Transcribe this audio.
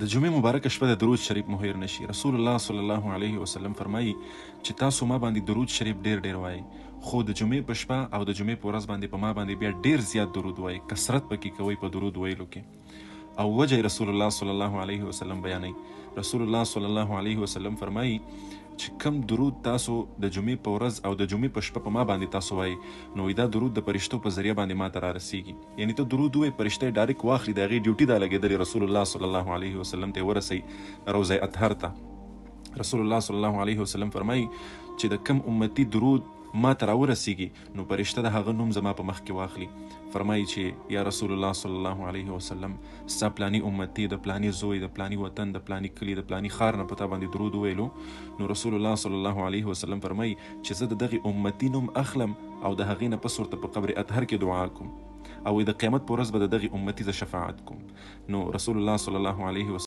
د جمعې مبارکه شپه د درود شریف مو هیر نشي. رسول الله صلی الله علیه وسلم فرمایي چې تاسو ما باندې درود شریف ډیر وایي، خو د جمعې په شپه او د جمعې په ورځ باندې په ما باندې بیا ډیر زیات درود وایي، کثرت پکې کوي په درود ویلو کې. او وجه رسول الله صلی الله علیه وسلم بیانوي. رسول الله صلی الله علیه وسلم فرمایي چې کم درود تاسو د جمعې په ورځ او د جمعې په شپه په ما باندې تاسو وایي، نو دا درود د فرشتو په ذریعه باندې ما ته را رسیږي. یعنی ته درود وایي، فرشته ډایرک واخلي، د هغې ډیوټي دا لګېدلې رسول الله صلی الله علیه وسلم ته ورسوي روضه اطهر ته. رسول الله صلی الله علیه وسلم فرمایي چې د کم امتی درود ما ته راورسیږي، نو فرشته د هغه نوم زما په مخ کې واخلي. فرمایي چې یا رسول الله صلی الله علیه وسلم، ستا پلاني امتی د پلاني زوی د پلاني وطن د پلاني کلي د پلاني ښار نه په تا باندې درود وویلو، نو رسول الله صلی الله علیه وسلم فرمایي چې زه د دغې امتی نوم اخلم او د هغې نه پس ورته په قبر اطهر کې دعا کوم، او د قیامت په ورځ به د دغې امتي زه شفاعت کوم. نو رسول الله صلی الله علیه وسلم